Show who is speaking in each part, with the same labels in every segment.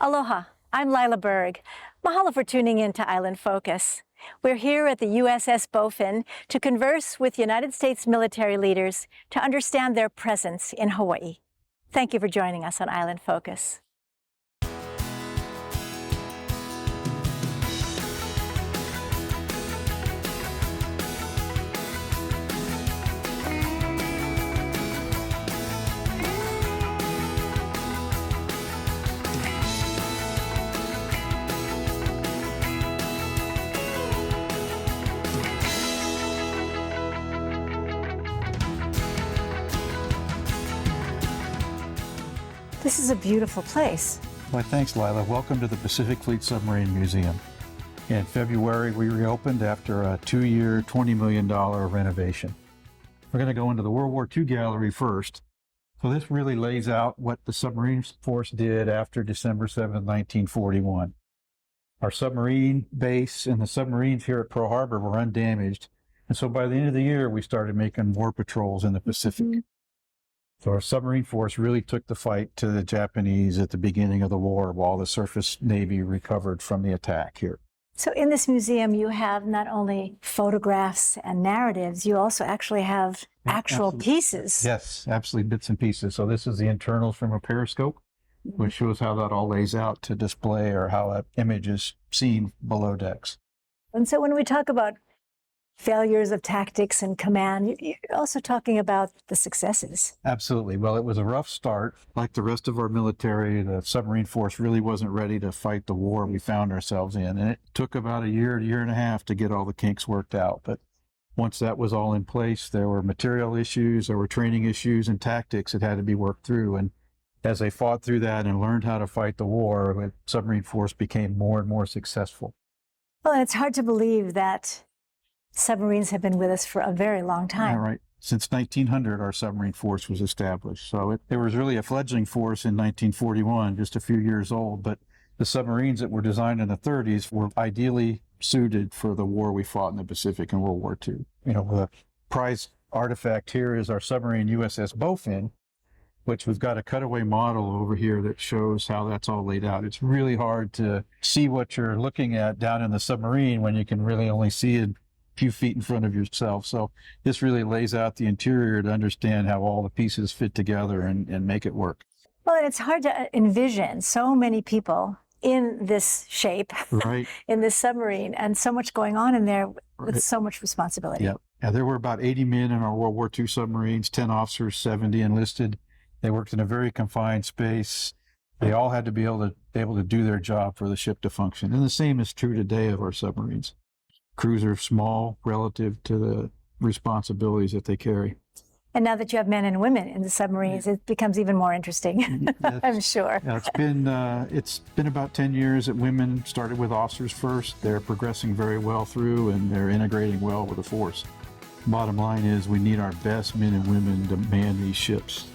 Speaker 1: Aloha, I'm Lyla Berg. Mahalo for tuning in to Island Focus. We're here at the USS Bowfin to converse with United States military leaders to understand their presence in Hawaii. Thank you for joining us on Island Focus. This is a beautiful place.
Speaker 2: Well, thanks, Lyla. Welcome to the Pacific Fleet Submarine Museum. In February, we reopened after a 2-year, $20 million renovation. We're going to go into the World War II gallery first. So this really lays out what the submarine force did after December 7, 1941. Our submarine base and the submarines here at Pearl Harbor were undamaged. And so by the end of the year, we started making war patrols in the Pacific. So our submarine force really took the fight to the Japanese at the beginning of the war while the surface Navy recovered from the attack here.
Speaker 1: So in this museum, you have not only photographs and narratives, you also actually have actual pieces.
Speaker 2: Yes, absolutely, bits and pieces. So this is the internals from a periscope, which shows how that all lays out to display or how that image is seen below decks.
Speaker 1: And so when we talk about failures of tactics and command, you're also talking about the successes.
Speaker 2: Absolutely. Well, it was a rough start. Like the rest of our military, the submarine force really wasn't ready to fight the war we found ourselves in. And it took about a year and a half to get all the kinks worked out. But once that was all in place, there were material issues, there were training issues and tactics that had to be worked through. And as they fought through that and learned how to fight the war, the submarine force became more and more successful.
Speaker 1: Well, and it's hard to believe that submarines have been with us for a very long time.
Speaker 2: Yeah, right. Since 1900, our submarine force was established. So it was really a fledgling force in 1941, just a few years old. But the submarines that were designed in the 30s were ideally suited for the war we fought in the Pacific in World War II. You know, the prized artifact here is our submarine USS Bowfin, which we've got a cutaway model over here that shows how that's all laid out. It's really hard to see what you're looking at down in the submarine when you can really only see it few feet in front of yourself. So this really lays out the interior to understand how all the pieces fit together and make it work.
Speaker 1: Well, and it's hard to envision so many people in this shape,
Speaker 2: right,
Speaker 1: in this submarine, and so much going on in there with so much responsibility.
Speaker 2: Yeah. There were about 80 men in our World War II submarines, 10 officers, 70 enlisted. They worked in a very confined space. They all had to be able to do their job for the ship to function. And the same is true today of our submarines. Crews are small relative to the responsibilities that they carry.
Speaker 1: And now that you have men and women in the submarines, it becomes even more interesting, I'm sure.
Speaker 2: Yeah, it's been about 10 years that women started with officers first. They're progressing very well through, and they're integrating well with the force. Bottom line is we need our best men and women to man these ships.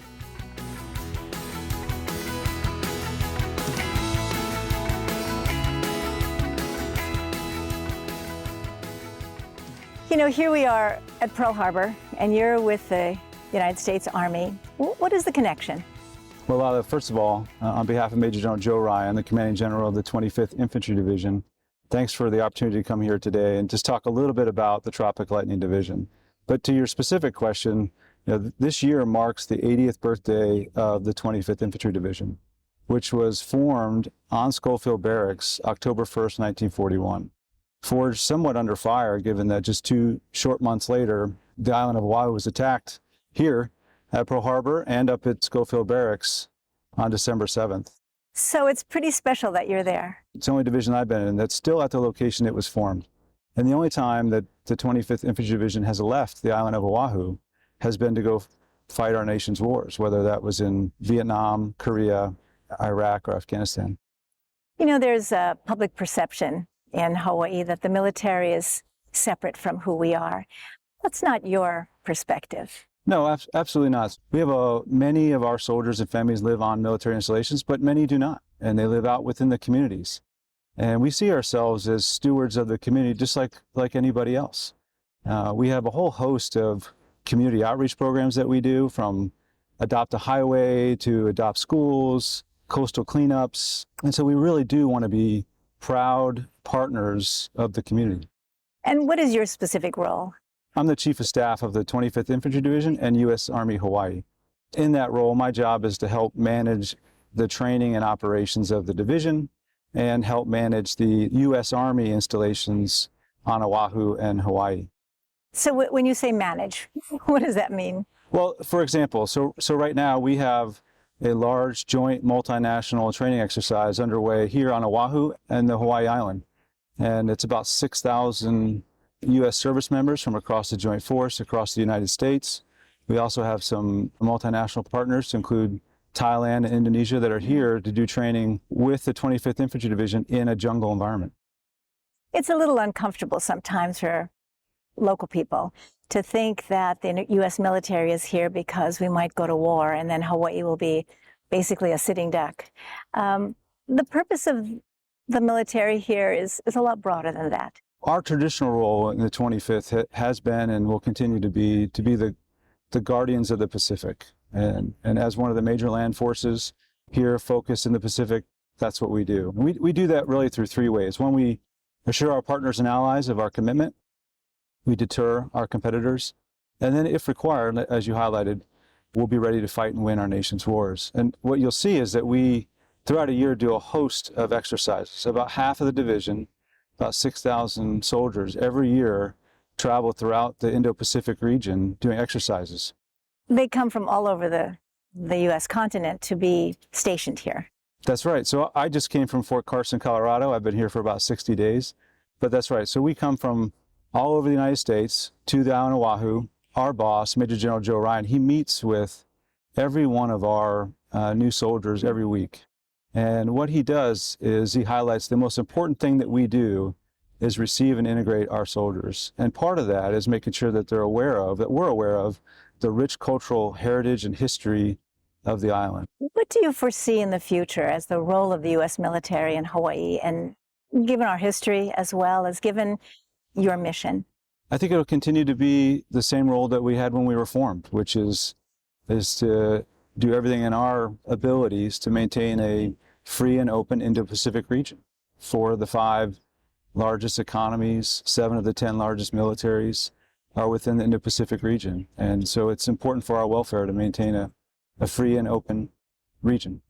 Speaker 1: You know, here we are at Pearl Harbor, and you're with the United States Army. What is the connection?
Speaker 3: Well, first of all, on behalf of Major General Joe Ryan, the Commanding General of the 25th Infantry Division, thanks for the opportunity to come here today and just talk a little bit about the Tropic Lightning Division. But to your specific question, you know, this year marks the 80th birthday of the 25th Infantry Division, which was formed on Schofield Barracks October 1st, 1941. Forged somewhat under fire, given that just 2 short months later, the island of Oʻahu was attacked here at Pearl Harbor and up at Schofield Barracks on December 7th.
Speaker 1: So it's pretty special that you're there.
Speaker 3: It's the only division I've been in that's still at the location it was formed. And the only time that the 25th Infantry Division has left the island of Oʻahu has been to go fight our nation's wars, whether that was in Vietnam, Korea, Iraq, or Afghanistan.
Speaker 1: You know, there's a public perception in Hawaii that the military is separate from who we are. That's not your perspective.
Speaker 3: No, absolutely not. We have many of our soldiers and families live on military installations, but many do not, and they live out within the communities. And we see ourselves as stewards of the community, just like anybody else. We have a whole host of community outreach programs that we do, from Adopt a Highway to Adopt Schools, coastal cleanups. And so we really do want to be proud partners of the community.
Speaker 1: And what is your specific role?
Speaker 3: I'm the Chief of Staff of the 25th Infantry Division and U.S. Army Hawaii. In that role, my job is to help manage the training and operations of the division and help manage the U.S. Army installations on Oʻahu and Hawaii.
Speaker 1: So when you say manage, what does that mean?
Speaker 3: Well, for example, so right now we have a large joint multinational training exercise underway here on Oʻahu and the Hawaii Island. And it's about 6,000 U.S. service members from across the joint force, across the United States. We also have some multinational partners to include Thailand and Indonesia that are here to do training with the 25th Infantry Division in a jungle environment.
Speaker 1: It's a little uncomfortable sometimes for local people to think that the U.S. military is here because we might go to war and then Hawaii will be basically a sitting duck. The purpose of the military here is a lot broader than that.
Speaker 3: Our traditional role in the 25th has been and will continue to be the guardians of the Pacific. And as one of the major land forces here focused in the Pacific, that's what we do. We do that really through three ways. One, we assure our partners and allies of our commitment. We deter our competitors. And then if required, as you highlighted, we'll be ready to fight and win our nation's wars. And what you'll see is that we, throughout a year, do a host of exercises. About half of the division, about 6,000 soldiers every year, travel throughout the Indo-Pacific region doing exercises.
Speaker 1: They come from all over the U.S. continent to be stationed here.
Speaker 3: That's right. So I just came from Fort Carson, Colorado. I've been here for about 60 days. But that's right. So we come from all over the United States to down Oʻahu. Our boss, Major General Joe Ryan, he meets with every one of our new soldiers every week. And what he does is he highlights the most important thing that we do is receive and integrate our soldiers. And part of that is making sure that we're aware of the rich cultural heritage and history of the island.
Speaker 1: What do you foresee in the future as the role of the U.S. military in Hawaii, and given our history as well as given your mission?
Speaker 3: I think it'll continue to be the same role that we had when we were formed, which is to do everything in our abilities to maintain a free and open Indo-Pacific region. 4 of the 5 largest economies, 7 of the 10 largest militaries are within the Indo-Pacific region. And so it's important for our welfare to maintain a free and open region.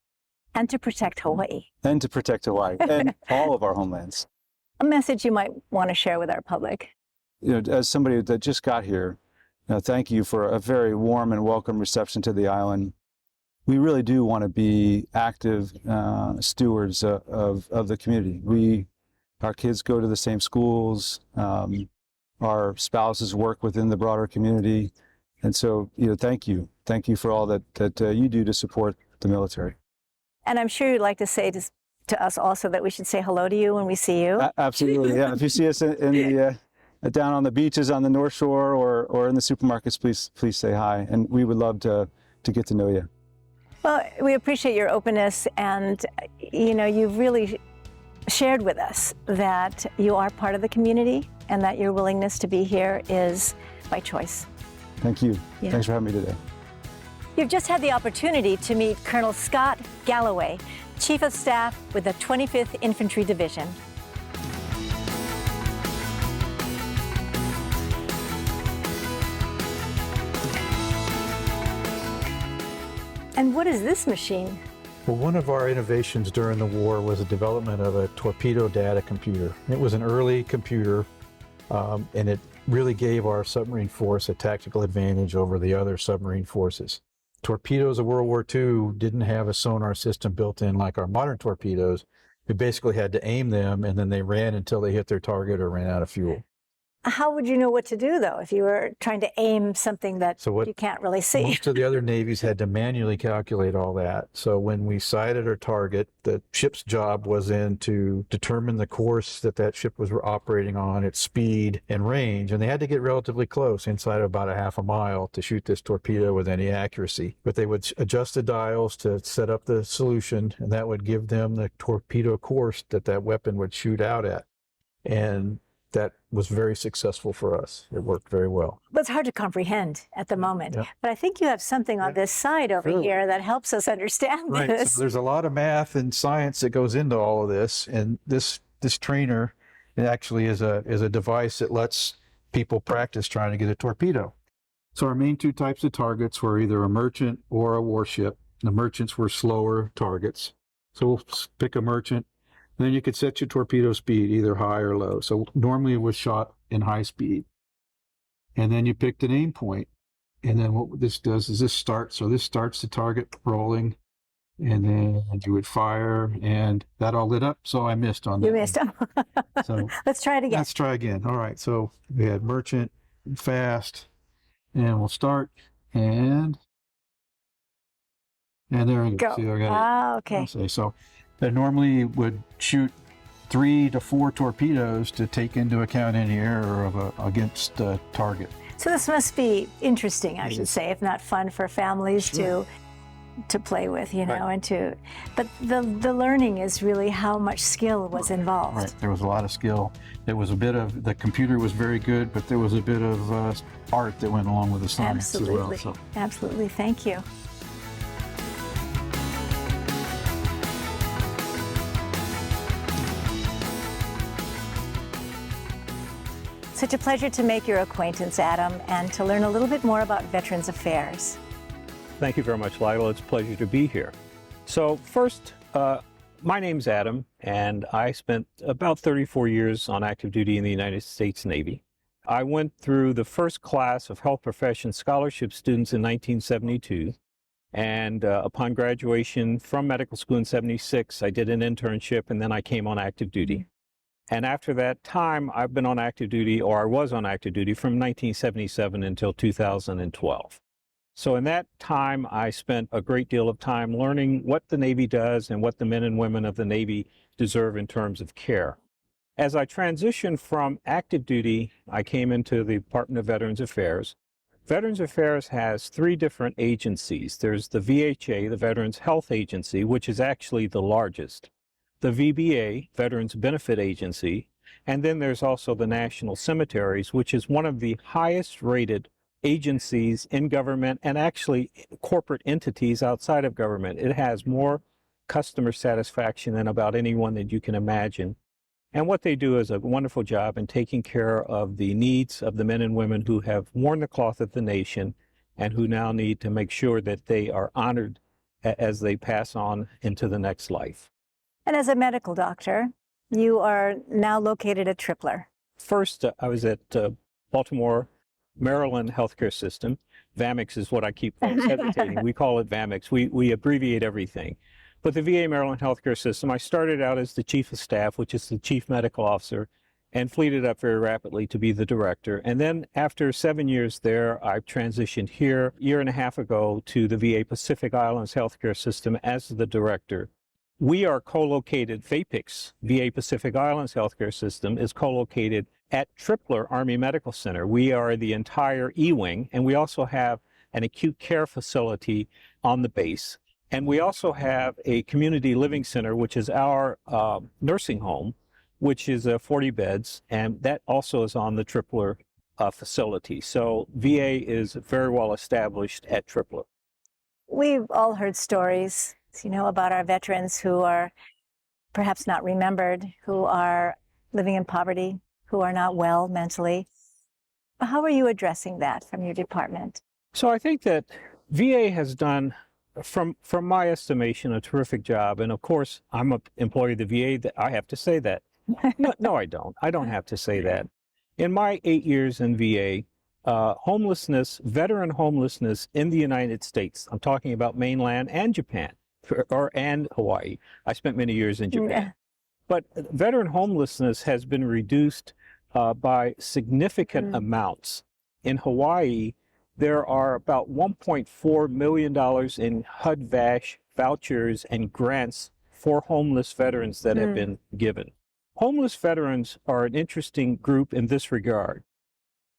Speaker 1: And to protect Hawaii.
Speaker 3: And to protect Hawaii and all of our homelands.
Speaker 1: A message you might want to share with our public.
Speaker 3: You know, as somebody that just got here, thank you for a very warm and welcome reception to the island. We really do want to be active stewards of the community. Our kids go to the same schools. Our spouses work within the broader community. And so, thank you. Thank you for all that you do to support the military.
Speaker 1: And I'm sure you'd like to say to us also that we should say hello to you when we see you.
Speaker 3: Absolutely, yeah. If you see us down on the beaches on the North Shore or in the supermarkets, please say hi. And we would love to get to know you.
Speaker 1: Well, we appreciate your openness, and you've really shared with us that you are part of the community and that your willingness to be here is by choice.
Speaker 3: Thank you.
Speaker 1: Yeah.
Speaker 3: Thanks for having me today.
Speaker 1: You've just had the opportunity to meet Colonel Scott Gallaway, Chief of Staff with the 25th Infantry Division. And what is this machine?
Speaker 2: Well, one of our innovations during the war was the development of a torpedo data computer. It was an early computer, and it really gave our submarine force a tactical advantage over the other submarine forces. Torpedoes of World War II didn't have a sonar system built in like our modern torpedoes. We basically had to aim them, and then they ran until they hit their target or ran out of fuel.
Speaker 1: How would you know what to do, though, if you were trying to aim something that you can't really see?
Speaker 2: Most of the other navies had to manually calculate all that. So when we sighted our target, the ship's job was then to determine the course that ship was operating on, its speed and range, and they had to get relatively close, inside of about a half a mile, to shoot this torpedo with any accuracy. But they would adjust the dials to set up the solution, and that would give them the torpedo course that weapon would shoot out at. And that was very successful for us. It worked very well.
Speaker 1: But it's hard to comprehend at the moment.
Speaker 2: Yep.
Speaker 1: But I think you have something on this side over
Speaker 2: Sure.
Speaker 1: here that helps us understand
Speaker 2: Right.
Speaker 1: this.
Speaker 2: So there's a lot of math and science that goes into all of this, and this trainer, it actually is a device that lets people practice trying to get a torpedo. So our main two types of targets were either a merchant or a warship. The merchants were slower targets. So we'll pick a merchant, and then you could set your torpedo speed either high or low. So normally it was shot in high speed. And then you picked an aim point. And then what this does is this starts the target rolling, and then you would fire, and that all lit up. So I missed on that.
Speaker 1: You missed them.
Speaker 2: So
Speaker 1: let's try it again.
Speaker 2: Let's try again. All right. So we had merchant, fast, and we'll start, and there we go. See,
Speaker 1: okay.
Speaker 2: So I normally would shoot 3 to 4 torpedoes to take into account any error against a target.
Speaker 1: So this must be interesting, I should say, if not fun for families to play with, you know,
Speaker 2: right.
Speaker 1: But the learning is really how much skill was involved.
Speaker 2: Right, there was a lot of skill. There was a bit of, the computer was very good, but there was a bit of art that went along with the science as well. So.
Speaker 1: Absolutely, thank you. Such a pleasure to make your acquaintance, Adam, and to learn a little bit more about Veterans Affairs.
Speaker 4: Thank you very much, Lyla. It's a pleasure to be here. So first, my name's Adam, and I spent about 34 years on active duty in the United States Navy. I went through the first class of health profession scholarship students in 1972, and upon graduation from medical school in 76, I did an internship, and then I came on active duty. And after that time, I've been on active duty, or I was on active duty from 1977 until 2012. So in that time, I spent a great deal of time learning what the Navy does and what the men and women of the Navy deserve in terms of care. As I transitioned from active duty, I came into the Department of Veterans Affairs. Veterans Affairs has 3 different agencies. There's the VHA, the Veterans Health Agency, which is actually the largest. The VBA, Veterans Benefit Agency, and then there's also the National Cemeteries, which is one of the highest rated agencies in government and actually corporate entities outside of government. It has more customer satisfaction than about anyone that you can imagine. And what they do is a wonderful job in taking care of the needs of the men and women who have worn the cloth of the nation and who now need to make sure that they are honored as they pass on into the next life.
Speaker 1: And as a medical doctor, you are now located at Tripler.
Speaker 4: First, I was at Baltimore, Maryland Healthcare System. VAMIX is what I keep hesitating. We call it VAMIX. We abbreviate everything. But the VA Maryland Healthcare System, I started out as the Chief of Staff, which is the Chief Medical Officer, and fleeted up very rapidly to be the Director. And then after 7 years there, I transitioned here a year and a half ago to the VA Pacific Islands Healthcare System as the Director. We are co-located, VAPICS, VA Pacific Islands Healthcare System, is co-located at Tripler Army Medical Center. We are the entire E-Wing, and we also have an acute care facility on the base. And we also have a community living center, which is our nursing home, which is 40 beds, and that also is on the Tripler facility. So VA is very well established at Tripler.
Speaker 1: We've all heard stories, you know, about our veterans who are perhaps not remembered, who are living in poverty, who are not well mentally. How are you addressing that from your department?
Speaker 4: So I think that VA has done, from my estimation, a terrific job. And of course, I'm an employee of the VA, that I have to say that. No, I don't. I don't have to say that. In my 8 years in VA, homelessness, veteran homelessness in the United States, I'm talking about mainland and Japan, and Hawaii. I spent many years in Japan.
Speaker 1: Yeah.
Speaker 4: But veteran homelessness has been reduced by significant amounts. In Hawaii, there are about $1.4 million in HUD-VASH vouchers and grants for homeless veterans that have been given. Homeless veterans are an interesting group in this regard.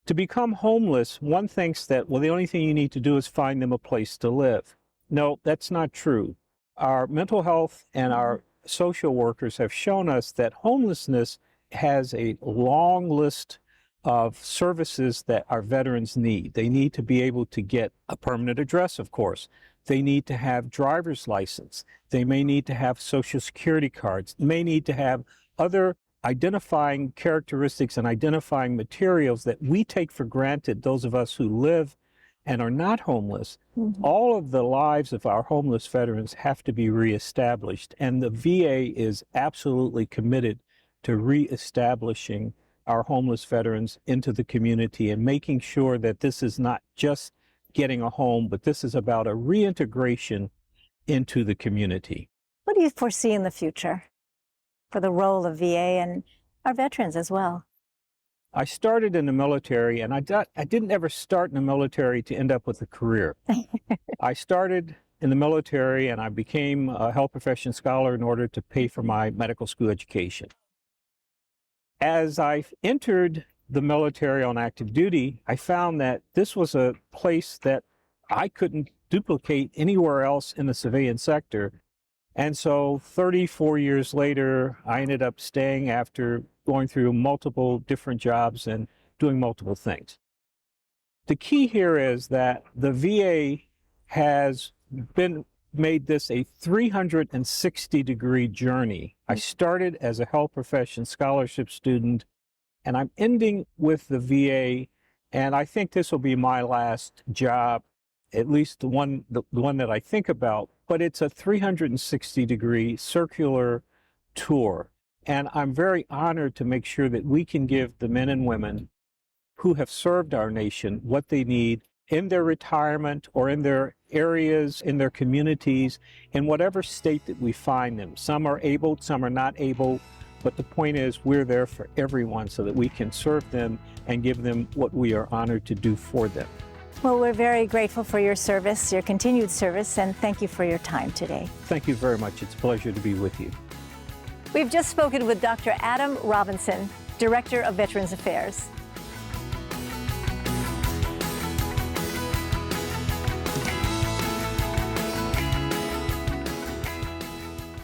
Speaker 4: To become homeless, one thinks that, well, the only thing you need to do is find them a place to live. No, that's not true. Our mental health and our social workers have shown us that homelessness has a long list of services that our veterans need. They need to be able to get a permanent address, of course. They need to have driver's license. They may need to have Social Security cards. They may need to have other identifying characteristics and identifying materials that we take for granted, those of us who live and are not homeless. All of the lives of our homeless veterans have to be reestablished, and the VA is absolutely committed to reestablishing our homeless veterans into the community and making sure that this is not just getting a home, but this is about a reintegration into the community.
Speaker 1: What do you foresee in the future for the role of VA and our veterans as well?
Speaker 4: I started in the military, and I didn't ever start in the military to end up with a career. I started in the military and I became a health profession scholar in order to pay for my medical school education. As I entered the military on active duty, I found that this was a place that I couldn't duplicate anywhere else in the civilian sector. And so 34 years later, I ended up staying after going through multiple different jobs and doing multiple things. The key here is that the VA has made this a 360-degree journey. I started as a health profession scholarship student, and I'm ending with the VA, and I think this will be my last job, at least the one that I think about, but it's a 360-degree circular tour. And I'm very honored to make sure that we can give the men and women who have served our nation what they need in their retirement or in their areas, in their communities, in whatever state that we find them. Some are able, some are not able, but the point is we're there for everyone so that we can serve them and give them what we are honored to do for them.
Speaker 1: Well, we're very grateful for your service, your continued service, and thank you for your time today.
Speaker 4: Thank you very much. It's a pleasure to be with you.
Speaker 1: We've just spoken with Dr. Adam Robinson, Director of Veterans Affairs.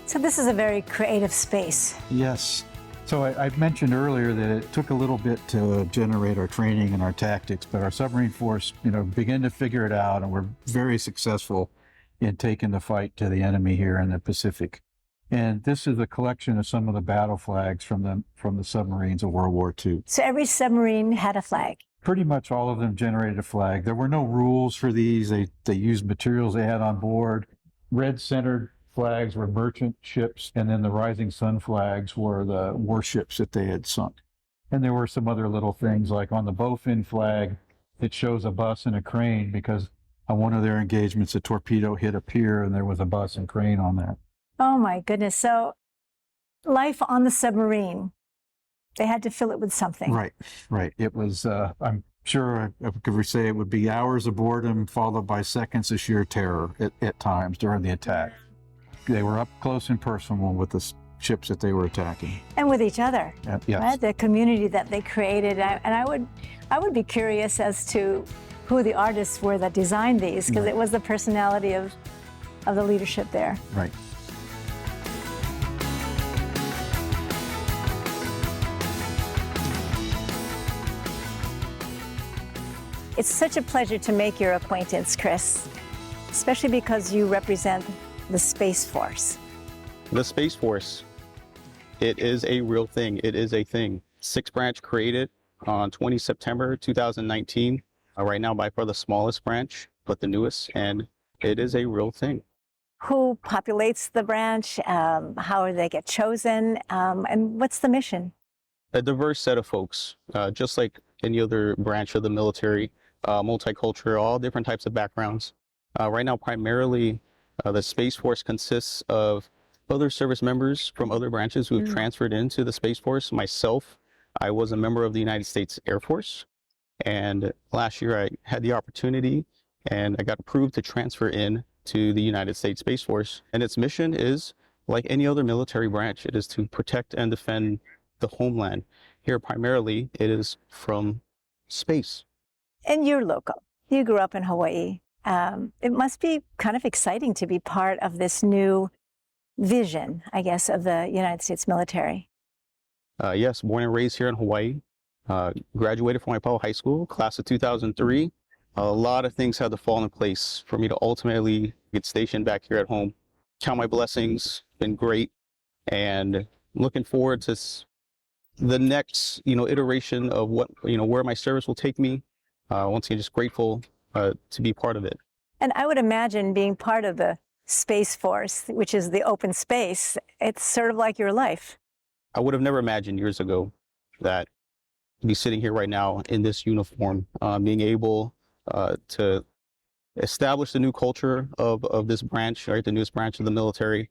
Speaker 1: So this is a very creative space.
Speaker 2: Yes. So I mentioned earlier that it took a little bit to generate our training and our tactics, but our submarine force, began to figure it out, and we're very successful in taking the fight to the enemy here in the Pacific. And this is a collection of some of the battle flags from the submarines of World War II.
Speaker 1: So every submarine had a flag.
Speaker 2: Pretty much all of them generated a flag. There were no rules for these. They used materials they had on board. Red centered flags were merchant ships, and then the rising sun flags were the warships that they had sunk. And there were some other little things, like on the Bowfin flag, it shows a bus and a crane because on one of their engagements, a torpedo hit a pier and there was a bus and crane on that.
Speaker 1: Oh my goodness. So life on the submarine, they had to fill it with something.
Speaker 2: Right. It was, I'm sure I could say it would be hours of boredom followed by seconds of sheer terror at times during the attack. They were up close and personal with the ships that they were attacking.
Speaker 1: And with each other.
Speaker 2: Yes.
Speaker 1: Right? The community that they created. And I would be curious as to who the artists were that designed these, because it was the personality of the leadership there.
Speaker 2: Right.
Speaker 1: It's such a pleasure to make your acquaintance, Chris, especially because you represent the Space Force.
Speaker 5: The Space Force, it is a real thing. It is a thing. 6th branch created on 20 September 2019. Right now, by far the smallest branch, but the newest, and it is a real thing.
Speaker 1: Who populates the branch? How do they get chosen? And what's the mission?
Speaker 5: A diverse set of folks, just like any other branch of the military, multicultural, all different types of backgrounds. Right now, primarily, the Space Force consists of other service members from other branches who have transferred into the Space Force. Myself, I was a member of the United States Air Force, and last year I had the opportunity and I got approved to transfer in to the United States Space Force. And its mission is, like any other military branch, it is to protect and defend the homeland. Here, primarily, it is from space.
Speaker 1: And you're local. You grew up in Hawaii. It must be kind of exciting to be part of this new vision, I guess, of the United States military.
Speaker 5: Yes, born and raised here in Hawaii. Graduated from Waipahu High School, class of 2003. A lot of things had to fall in place for me to ultimately get stationed back here at home. Count my blessings, been great, and looking forward to the next, iteration of what, where my service will take me. Once again, just grateful to be part of it.
Speaker 1: And I would imagine being part of the Space Force, which is the open space, it's sort of like your life.
Speaker 5: I would have never imagined years ago that I'd be sitting here right now in this uniform, being able to establish the new culture of this branch, right, the newest branch of the military,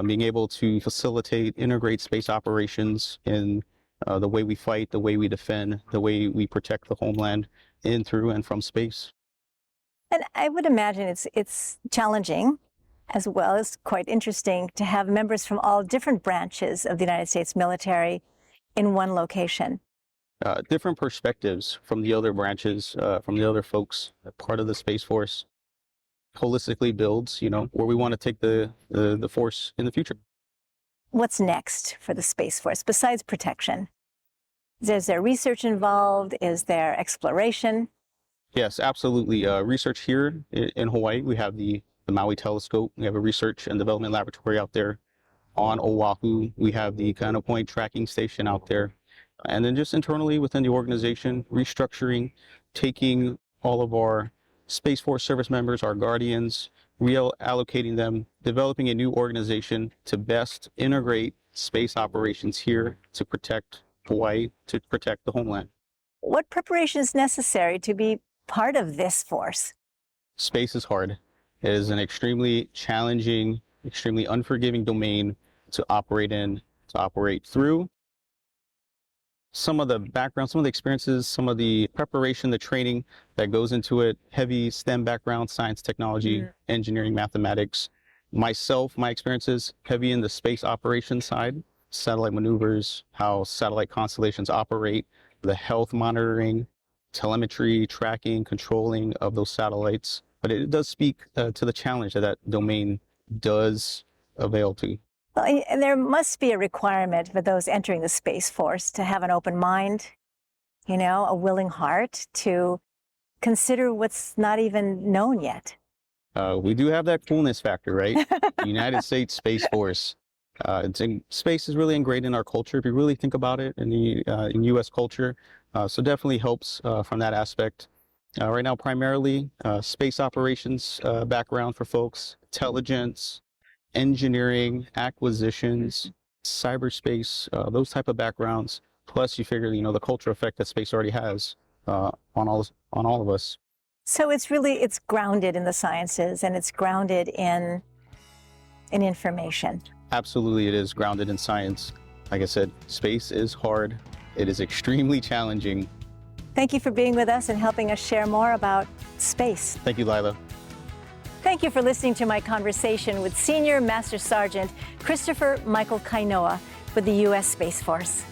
Speaker 5: being able to facilitate, integrate space operations in the way we fight, the way we defend, the way we protect the homeland in, through, and from space.
Speaker 1: And I would imagine it's challenging, as well as quite interesting, to have members from all different branches of the United States military in one location.
Speaker 5: Different perspectives from the other branches, from the other folks, part of the Space Force, holistically builds, where we want to take the force in the future.
Speaker 1: What's next for the Space Force besides protection? Is there research involved? Is there exploration?
Speaker 5: Yes, absolutely. Research here in Hawaii. We have the Maui Telescope. We have a research and development laboratory out there. On Oʻahu, we have the Point tracking station out there. And then just internally within the organization, restructuring, taking all of our Space Force service members, our guardians, reallocating them, developing a new organization to best integrate space operations here to protect Hawaii, to protect the homeland.
Speaker 1: What preparation is necessary to be part of this force?
Speaker 5: Space is hard. It is an extremely challenging, extremely unforgiving domain to operate in, to operate through. Some of the background, some of the experiences, some of the preparation, the training that goes into it, heavy STEM background, science, technology, engineering, mathematics. Myself, my experiences, heavy in the space operations side, satellite maneuvers, how satellite constellations operate, the health monitoring, telemetry, tracking, controlling of those satellites. But it does speak to the challenge that domain does avail to.
Speaker 1: Well, there must be a requirement for those entering the Space Force to have an open mind, a willing heart to consider what's not even known yet.
Speaker 5: We do have that coolness factor, right? The United States Space Force. Space is really ingrained in our culture, if you really think about it, in U.S. culture. So definitely helps from that aspect. Right now, primarily space operations background for folks, intelligence, engineering, acquisitions, cyberspace, those type of backgrounds. Plus, you figure, the cultural effect that space already has on all of us.
Speaker 1: So it's grounded in the sciences, and it's grounded in information.
Speaker 5: Absolutely, it is grounded in science. Like I said, space is hard. It is extremely challenging.
Speaker 1: Thank you for being with us and helping us share more about space.
Speaker 5: Thank you, Lyla.
Speaker 1: Thank you for listening to my conversation with Senior Master Sergeant Christopher Michael Kainoa with the U.S. Space Force.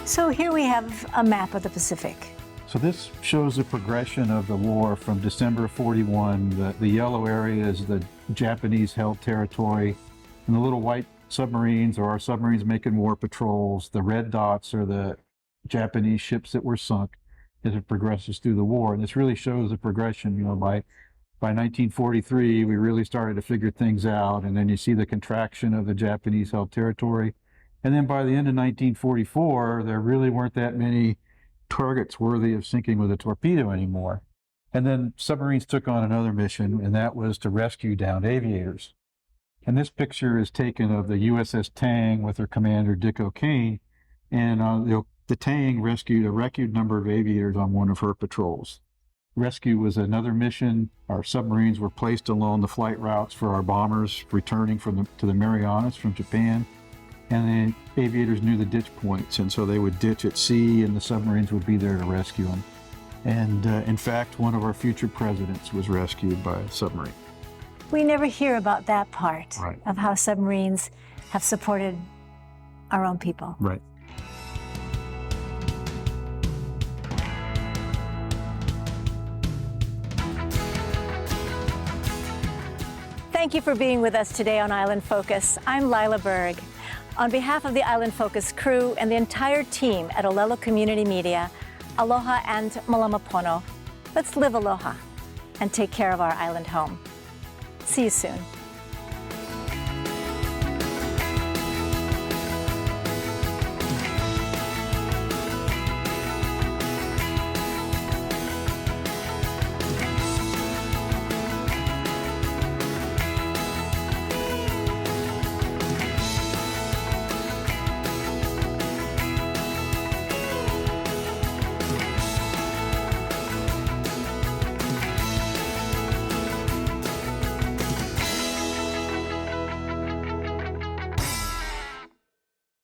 Speaker 1: So here we have a map of the Pacific.
Speaker 2: So this shows the progression of the war from December 41. The yellow area is the Japanese-held territory, and the little white submarines are our submarines making war patrols. The red dots are the Japanese ships that were sunk as it progresses through the war. And this really shows the progression. By 1943, we really started to figure things out, and then you see the contraction of the Japanese-held territory. And then by the end of 1944, there really weren't that many targets worthy of sinking with a torpedo anymore. And then submarines took on another mission, and that was to rescue downed aviators. And this picture is taken of the USS Tang with her commander, Dick O'Kane. And the Tang rescued a record number of aviators on one of her patrols. Rescue was another mission. Our submarines were placed along the flight routes for our bombers returning to the Marianas from Japan. And the aviators knew the ditch points, and so they would ditch at sea, and the submarines would be there to rescue them. And in fact, one of our future presidents was rescued by a submarine.
Speaker 1: We never hear about that part of how submarines have supported our own people.
Speaker 2: Right.
Speaker 1: Thank you for being with us today on Island Focus. I'm Lyla Berg. On behalf of the Island Focus crew and the entire team at Ōlelo Community Media, aloha and malama pono. Let's live aloha and take care of our island home. See you soon.